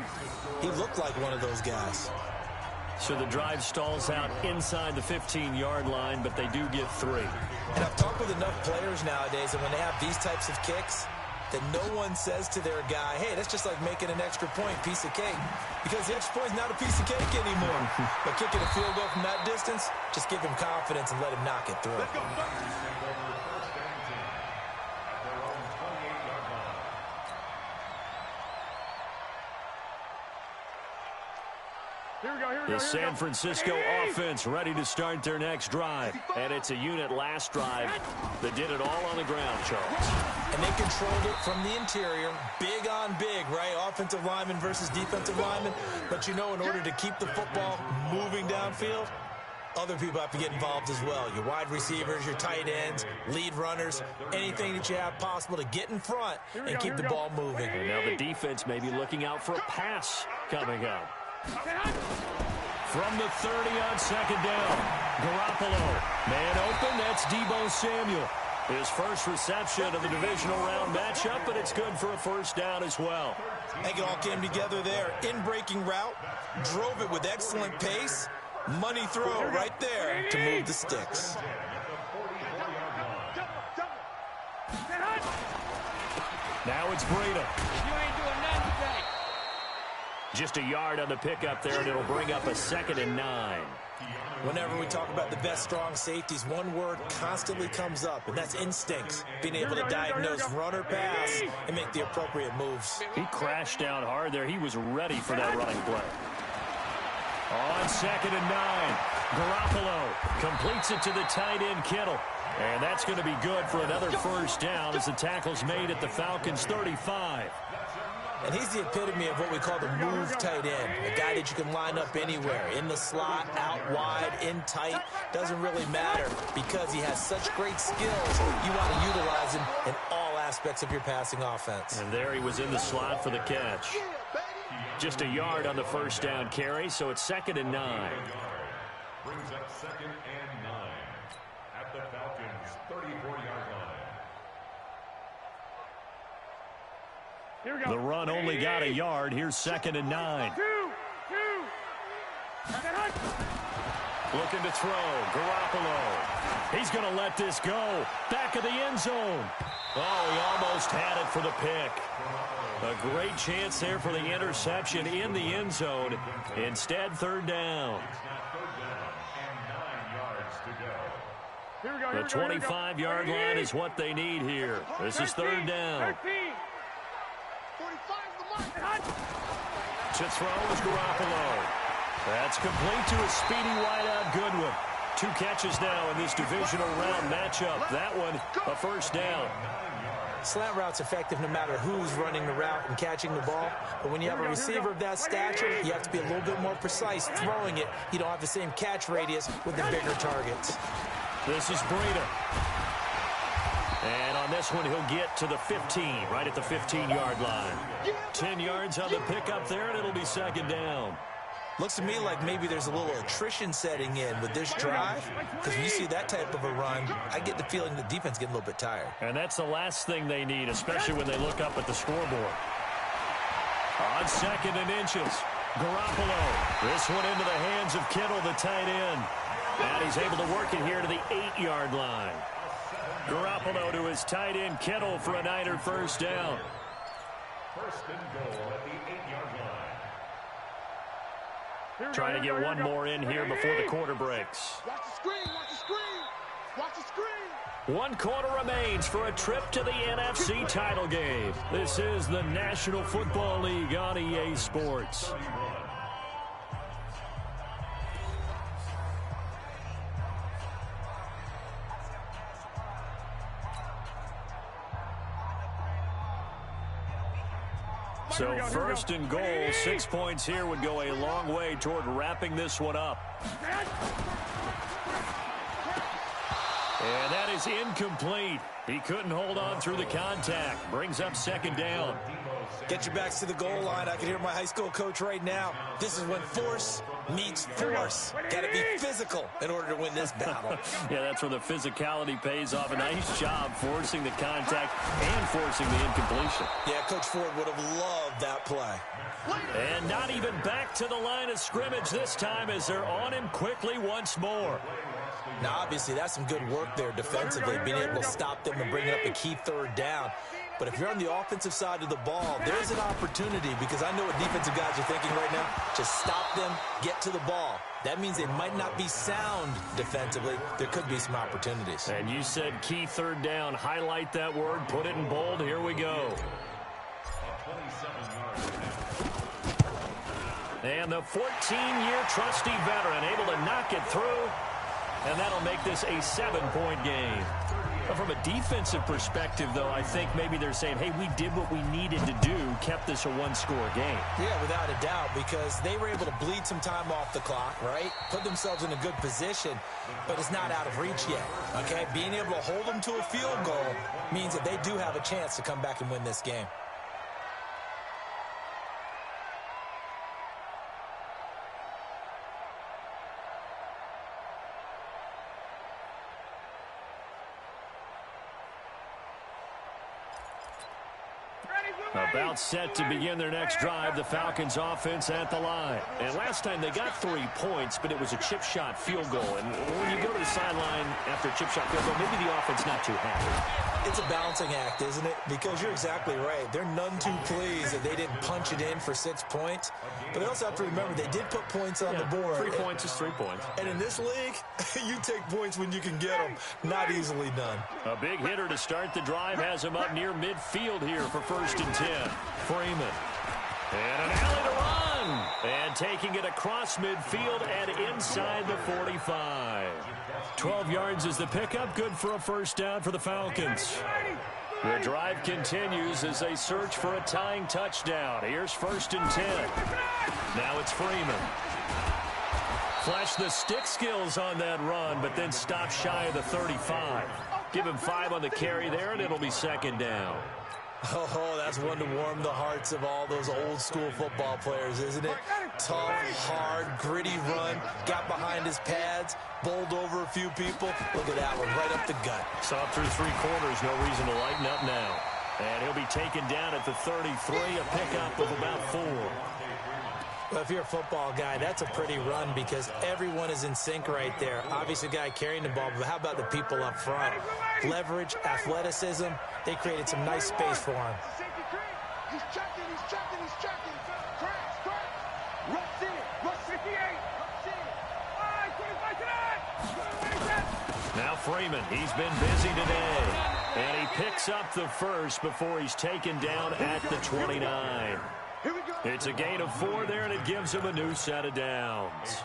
he looked like one of those guys.
So the drive stalls out inside the 15-yard line, but they do get 3.
And I've talked with enough players nowadays, and when they have these types of kicks, that no one says to their guy, hey, that's just like making an extra point, piece of cake. Because the extra point is not a piece of cake anymore. But kicking a field goal from that distance, just give him confidence and let him knock it through.
Let's go. First and 10 at their own 28-yard line.
The San Francisco offense ready to start their next drive. And it's a unit last drive that did it all on the ground, Charles.
And they controlled it from the interior. Big on big, right? Offensive lineman versus defensive lineman. But you know, in order to keep the football moving downfield, other people have to get involved as well. Your wide receivers, your tight ends, lead runners, anything that you have possible to get in front and keep the ball moving.
And now the defense may be looking out for a pass coming up. From the 30 on second down, Garoppolo. Man open, that's Deebo Samuel. His first reception of the divisional round matchup, but it's good for a first down as well.
I think it all came together there. In-breaking route, drove it with excellent pace. Money throw right there to move the sticks.
Now it's Breida.
You ain't doing nothing today.
Just a yard on the pickup there, and it'll bring up a 2nd and 9.
Whenever we talk about the best strong safeties, one word constantly comes up, and that's instincts. Being able to diagnose run or pass and make the appropriate moves.
He crashed down hard there. He was ready for that running play. On 2nd and 9, Garoppolo completes it to the tight end, Kittle. And that's going to be good for another first down as the tackle's made at the Falcons' 35.
And he's the epitome of what we call the move tight end. A guy that you can line up anywhere. In the slot, out wide, in tight. Doesn't really matter because he has such great skills. You want to utilize him in all aspects of your passing offense.
And there he was in the slot for the catch. Just a yard on the first down carry, so it's 2nd and 9.
Brings up 2nd and 9 at the Falcons' 34-yard line.
The run only got a yard. Here's 2nd and 9. Looking to throw. Garoppolo. He's going to let this go. Back of the end zone. Oh, he almost had it for the pick. A great chance there for the interception in the end zone. Instead, 3rd down. The 25-yard line is what they need here. This is 3rd down. To throw is Garoppolo. That's complete to a speedy wideout Goodwin. 2 catches now in this divisional round matchup. That one, a first down.
Slant route's effective no matter who's running the route and catching the ball. But when you have a receiver of that stature, you have to be a little bit more precise throwing it. You don't have the same catch radius with the bigger targets.
This is Breida. And on this one, he'll get to the 15, right at the 15-yard line. 10 yards on the pickup there, and it'll be 2nd down.
Looks to me like maybe there's a little attrition setting in with this drive, because when you see that type of a run, I get the feeling the defense getting a little bit tired.
And that's the last thing they need, especially when they look up at the scoreboard. On 2nd and inches, Garoppolo. This one into the hands of Kittle, the tight end. And he's able to work it here to the 8-yard line. Garoppolo to his tight end, Kittle, for a Niner first down.
1st and goal at the 8-yard line.
Trying to get one more in here before the quarter breaks.
Watch the screen, watch the screen, watch the screen.
1 quarter remains for a trip to the NFC title game. This is the National Football League on EA Sports. So 1st and goal, 6 points here would go a long way toward wrapping this one up. And that is incomplete. He couldn't hold on through the contact. Brings up 2nd down.
Get your backs to the goal line. I can hear my high school coach right now. This is when force meets force. Got to be physical in order to win this battle.
Yeah, that's where the physicality pays off. A nice job forcing the contact and forcing the incompletion.
Yeah, Coach Ford would have loved that play.
And not even back to the line of scrimmage this time as they're on him quickly once more.
Now, obviously, that's some good work there defensively, being able to stop them and bring up a key 3rd down. But if you're on the offensive side of the ball, there's an opportunity, because I know what defensive guys are thinking right now. Just stop them, get to the ball. That means they might not be sound defensively. There could be some opportunities.
And you said key 3rd down. Highlight that word. Put it in bold. Here we go. And the 14-year trusty veteran able to knock it through, and that'll make this a 7-point game. But from a defensive perspective, though, I think maybe they're saying, hey, we did what we needed to do, kept this a one-score game.
Yeah, without a doubt, because they were able to bleed some time off the clock, right? Put themselves in a good position, but it's not out of reach yet, okay? Being able to hold them to a field goal means that they do have a chance to come back and win this game.
About set to begin their next drive, the Falcons offense at the line. And last time they got 3 points, but it was a chip shot field goal. And when you go to the sideline after a chip shot field goal, maybe the offense not too happy.
It's a balancing act, isn't it? Because you're exactly right. They're none too pleased that they didn't punch it in for 6 points. But they also have to remember they did put points on the board.
3 points is 3 points.
And in this league, you take points when you can get them. Not easily done.
A big hitter to start the drive has him up near midfield here for 1st and 10. Freeman. And an alley to run. And taking it across midfield and inside the 45. 12 yards is the pickup. Good for a 1st down for the Falcons. The drive continues as they search for a tying touchdown. Here's 1st and 10. Now it's Freeman. Flash the stick skills on that run, but then stop shy of the 35. Give him 5 on the carry there, and it'll be 2nd down.
Oh, that's one to warm the hearts of all those old-school football players, isn't it? Tough, hard, gritty run, got behind his pads, bowled over a few people. Look at that one, right up the gut.
Saw through 3 quarters, no reason to lighten up now. And he'll be taken down at the 33, a pickup of about 4.
Well, if you're a football guy, that's a pretty run because everyone is in sync right there. Obviously, the guy carrying the ball, but how about the people up front? Leverage, athleticism, they created some nice space for him.
He's checking. Crash. Rush in. Rush 58. Rush in. 25 to that.
Now Freeman, he's been busy today. And he picks up the 1st before he's taken down at the 29. It's a gain of 4 there, and it gives him a new set of downs.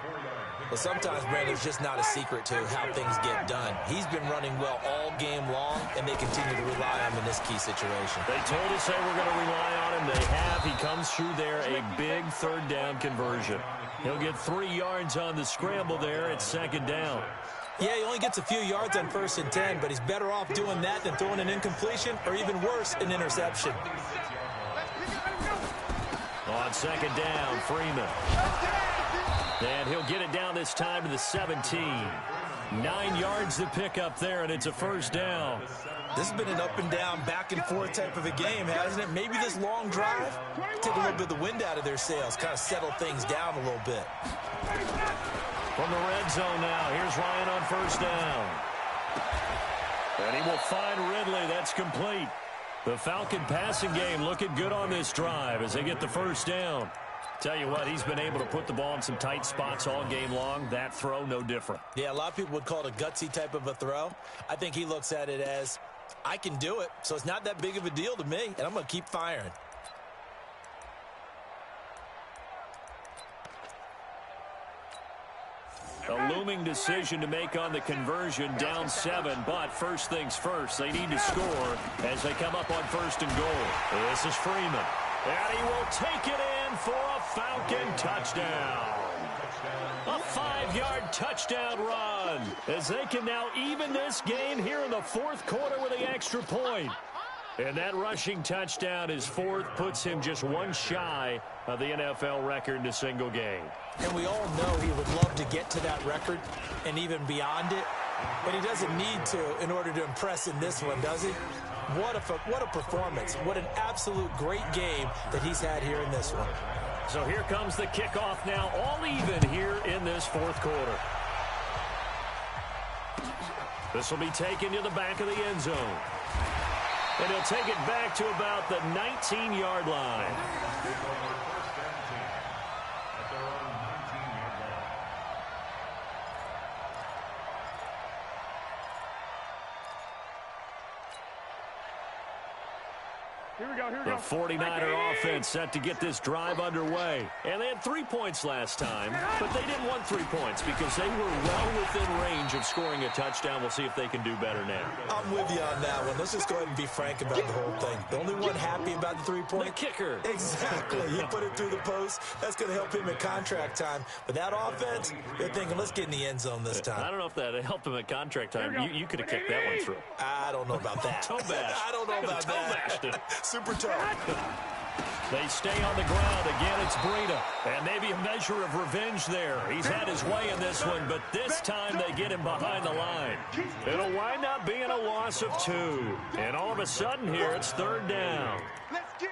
Well, sometimes, Brandon, it's just not a secret to how things get done. He's been running well all game long, and they continue to rely on him in this key situation.
They told us they were going to rely on him. They have. He comes through there, a big 3rd down conversion. He'll get 3 yards on the scramble there. It's 2nd down.
Yeah, he only gets a few yards on 1st and 10, but he's better off doing that than throwing an incompletion or even worse, an interception.
On 2nd down, Freeman. And he'll get it down this time to the 17. 9 yards to pick up there, and it's a 1st down.
This has been an up and down, back and forth type of a game, hasn't it? Maybe this long drive, take a little bit of the wind out of their sails, kind of settle things down a little bit.
From the red zone now, here's Ryan on 1st down. And he will find Ridley. That's complete. The Falcon passing game looking good on this drive as they get the 1st down. Tell you what, he's been able to put the ball in some tight spots all game long. That throw, no different.
Yeah, a lot of people would call it a gutsy type of a throw. I think he looks at it as, I can do it, so it's not that big of a deal to me, and I'm going to keep firing.
A looming decision to make on the conversion, down 7, but first things first, they need to score as they come up on 1st and goal. This is Freeman, and he will take it in for a Falcon touchdown. A 5-yard touchdown run as they can now even this game here in the 4th quarter with the extra point. And that rushing touchdown is 4th, puts him just 1 shy of the NFL record in a single game.
And we all know he would love to get to that record and even beyond it, but he doesn't need to in order to impress in this one, does he? What a performance. What an absolute great game that he's had here in this one.
So here comes the kickoff now, all even here in this 4th quarter. This will be taken to the back of the end zone. And he'll take it back to about the 19-yard line. The 49er offense set to get this drive underway. And they had 3 points last time, but they didn't want 3 points because they were well within range of scoring a touchdown. We'll see if they can do better now.
I'm with you on that one. Let's just go ahead and be frank about the whole thing. The only one happy about the 3-point.
The kicker.
Exactly. He put it through the post. That's going to help him in contract time. But that offense, they're thinking, let's get in the end zone this time.
I don't know if that helped him at contract time. You could have kicked that one through.
I don't know about that.
Toe bash.
I don't know about that. Super toe.
They stay on the ground. Again, it's Breida. And maybe a measure of revenge there. He's had his way in this one, but this time they get him behind the line. It'll wind up being a loss of 2. And all of a sudden here, it's 3rd down.
Let's get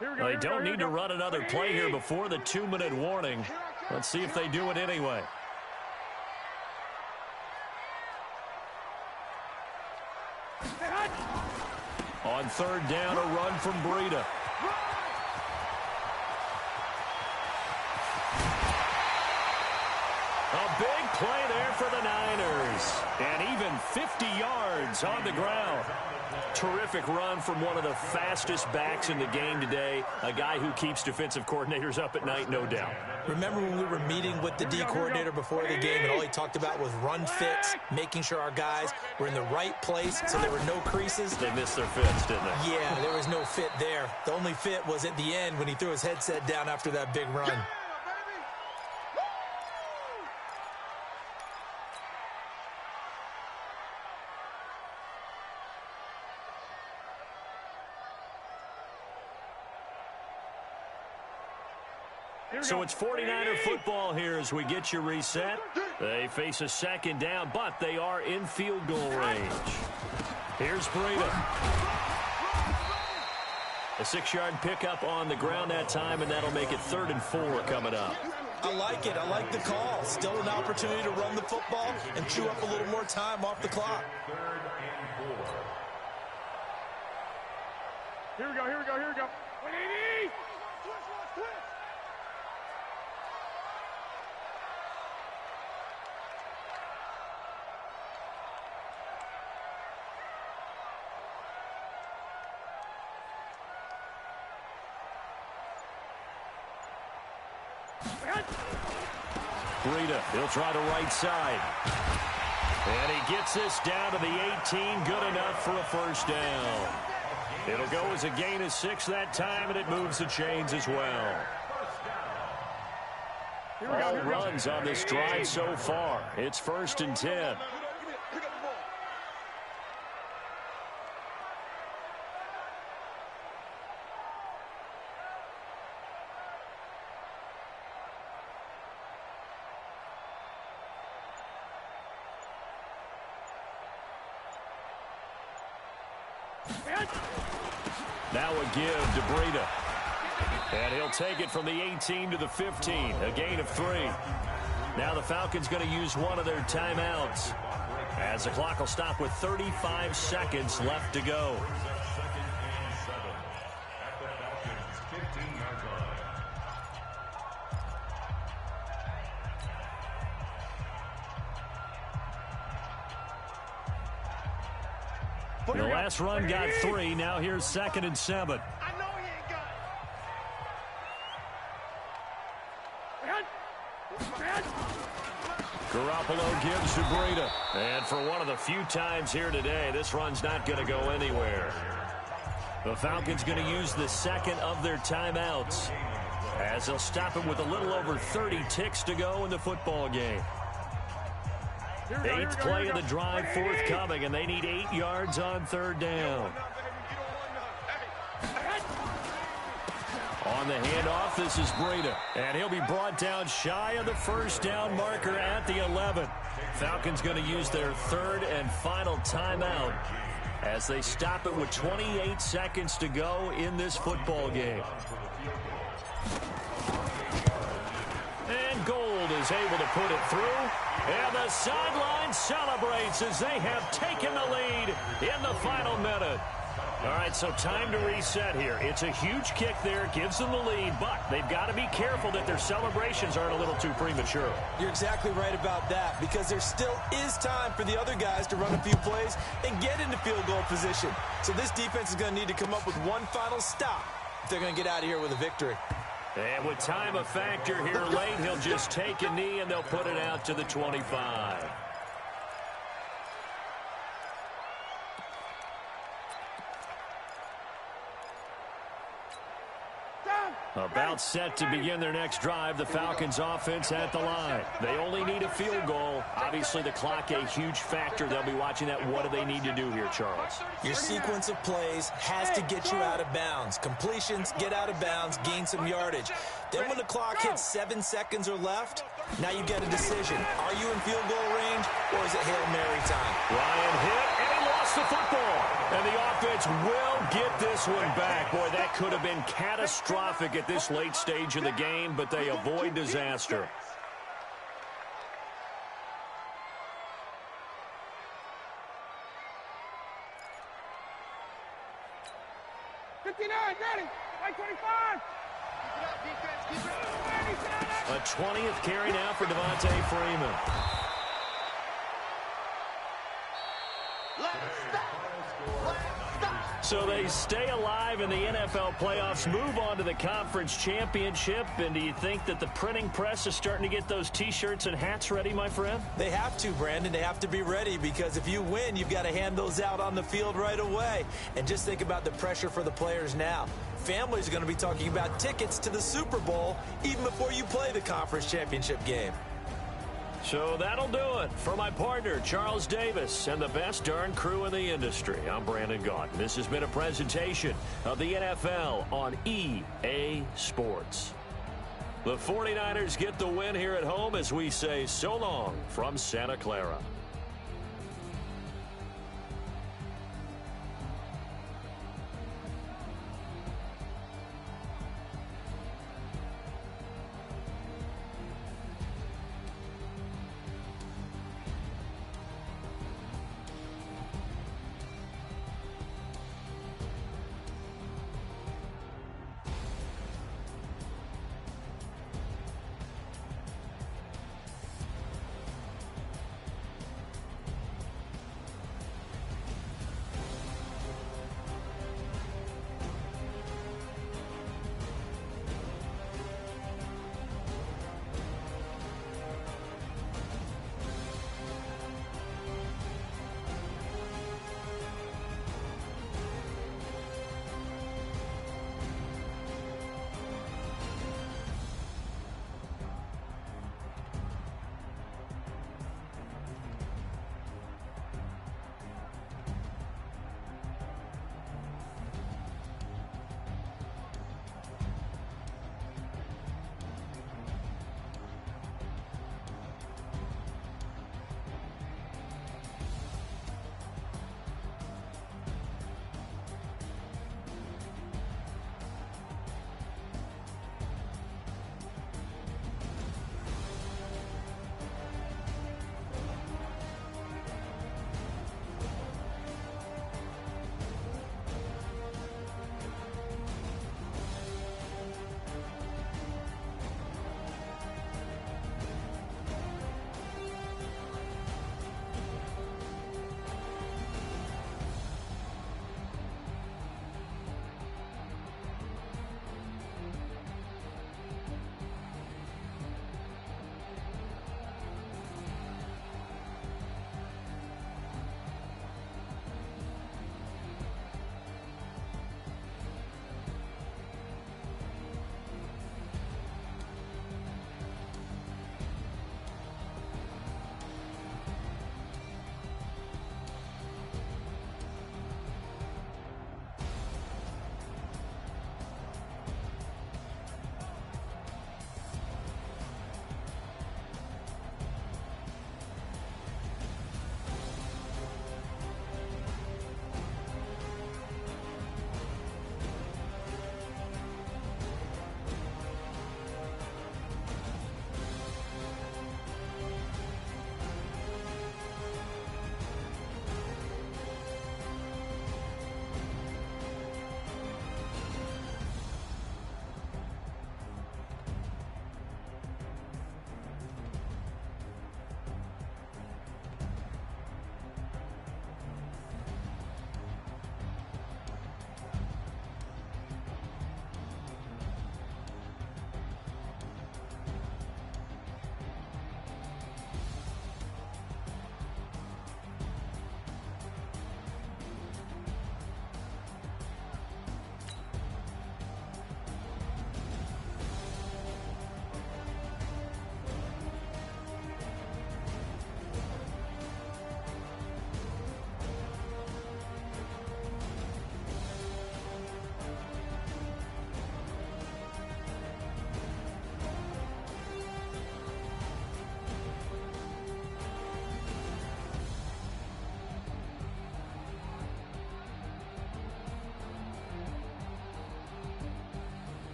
it.
They don't need to run another play here before the 2-minute warning. Let's see if they do it anyway. On 3rd down, a run from Breida. A big play there for the Niners. And even 50 yards on the ground. Terrific run from one of the fastest backs in the game today. A guy who keeps defensive coordinators up at night, no doubt.
Remember when we were meeting with the D coordinator before the game and all he talked about was run fits, making sure our guys were in the right place so there were no creases?
They missed their fits, didn't they?
Yeah, there was no fit there. The only fit was at the end when he threw his headset down after that big run.
So it's 49er football here as we get you reset. They face a 2nd down, but they are in field goal range. Here's Breida. A 6-yard pickup on the ground that time, and that'll make it 3rd and 4 coming up.
I like it. I like the call. Still an opportunity to run the football and chew up a little more time off the clock.
3rd and 4.
Here we go. 180. Twist.
Breida, he'll try the right side. And he gets this down to the 18, good enough for a 1st down. It'll go as a gain of 6 that time, and it moves the chains as well. All runs on this drive so far. It's 1st and 10. Now a give to Breida. And he'll take it from the 18 to the 15, a gain of 3. Now the Falcons going to use one of their timeouts as the clock will stop with 35 seconds left to go. The last run got 3. Now here's 2nd and 7.
I know he ain't got it.
Garoppolo gives to Breida. And for one of the few times here today, this run's not going to go anywhere. The Falcons going to use the 2nd of their timeouts as they'll stop him with a little over 30 ticks to go in the football game. 8th play of the drive forthcoming, and they need 8 yards on 3rd down. On the handoff, this is Breida, and he'll be brought down shy of the 1st down marker at the 11. Falcons going to use their 3rd and final timeout as they stop it with 28 seconds to go in this football game. And Gold is able to put it through. And the sideline celebrates as they have taken the lead in the final minute. All right, so time to reset here. It's a huge kick there, gives them the lead, but they've got to be careful that their celebrations aren't a little too premature.
You're exactly right about that, because there still is time for the other guys to run a few plays and get into field goal position. So this defense is going to need to come up with one final stop if they're going to get out of here with a victory.
And with time a factor here late, he'll just take a knee and they'll put it out to the 25. About set to begin their next drive, the Falcons offense at the line. They only need a field goal. Obviously, the clock a huge factor. They'll be watching that. What do they need to do here, Charles?
Your sequence of plays has to get you out of bounds. Completions, get out of bounds, gain some yardage. Then when the clock hits 7 seconds or left, now you get a decision. Are you in field goal range, or is it Hail Mary time?
Ryan hit, and he lost the football. And the offense will get this one back. Boy, that could have been catastrophic at this late stage of the game, but they avoid disaster.
Ready, 25.
A 20th carry now for Devontae Freeman. So they stay alive in the NFL playoffs, move on to the conference championship. And do you think that the printing press is starting to get those T-shirts and hats ready, my friend?
They have to, Brandon. They have to be ready, because if you win, you've got to hand those out on the field right away. And just think about the pressure for the players now. Families are going to be talking about tickets to the Super Bowl even before you play the conference championship game.
So that'll do it. For my partner, Charles Davis, and the best darn crew in the industry, I'm Brandon Gaudin. This has been a presentation of the NFL on EA Sports. The 49ers get the win here at home as we say so long from Santa Clara.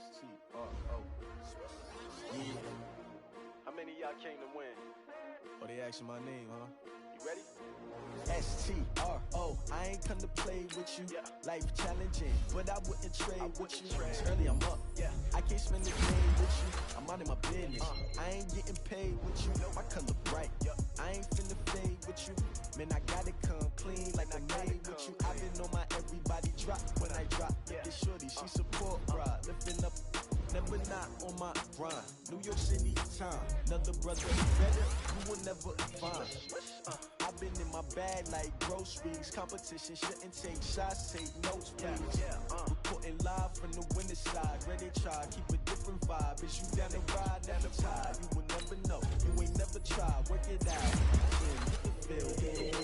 S-T-R-O. Yeah.
How many of y'all came to win?
Oh, they asking my name, huh?
You ready?
S-T-R-O. I ain't come to play with you. Yeah. Life challenging, but I wouldn't trade with you. It's early, I'm up. Yeah. I can't spend the day with you. I'm out of my business. I ain't getting paid with you. My color bright. I ain't finna fade with you. Man, I gotta come clean like I made with you. I've been on my everybody drop when I drop. This shorty, she support ride. Lifting up, never not on my grind. New York City time. Another brother better, you will never find. I've been in my bag like groceries. Competition shouldn't take shots, take notes, please. Reporting live from the winter side. Ready to try, keep a different vibe. Is you down the ride, never tired. You will never know, you ain't never tried. Work it out,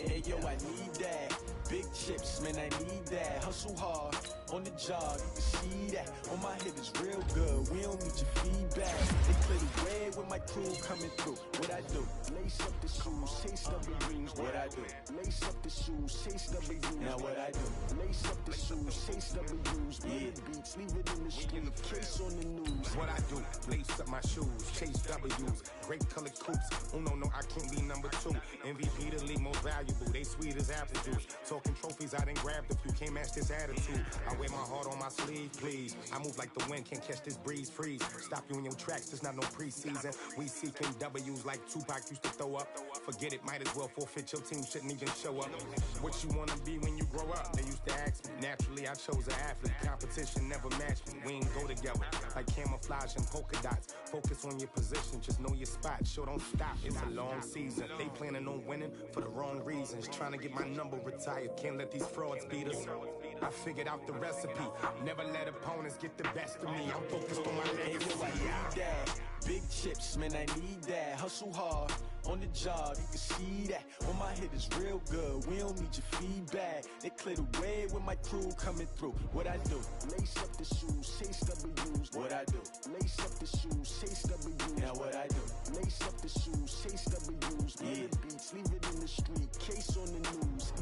hey yo, I need that. Big chips, man, I need that. Hustle hard, on the job, you can see that. On my head is real good, we don't need your feedback. They clear the way with my crew coming through. What I do? Lace up the shoes, chase W's. What I do? Lace up the shoes, chase W's. Now what I do? Lace up the shoes, chase W's. Yeah, beats, leave it in the street, case on the news.
What I do? Lace up my shoes, chase W's. Great colored coops. Oh no, I can't be number 2. MVP the league most valuable. They sweet as apple juice. Talking trophies, I didn't grab the few. Can't match this attitude. I wear my heart on my sleeve, please. I move like the wind, can't catch this breeze, freeze. Stop you in your tracks, there's not no preseason. We seeking W's like Tupac used to throw up. Forget it, might as well forfeit. Your team shouldn't even show up. What you wanna be when you grow up? They used to ask me. Naturally, I chose an athlete. Competition never matched me. We ain't go together like camouflage and polka dots. Focus on your position, just know your spot. Sure, don't stop. It's a long season. They planning on winning for the wrong reasons. Trying to get my number retired. Can't let these frauds beat us. I figured out the recipe. Never let opponents get the best of me. I'm focused on my legacy.
I need that. Big chips, man, I need that. Hustle hard, on the job, you can see that. On my head is real good, we don't need your feedback. They clear the way with my crew coming through. What I do? Lace up the shoes, chase W's. What I do? Lace up the shoes, chase W's. Now what I do? Lace up the shoes, chase W's. Yeah, beats, leave it in the street, case on the news.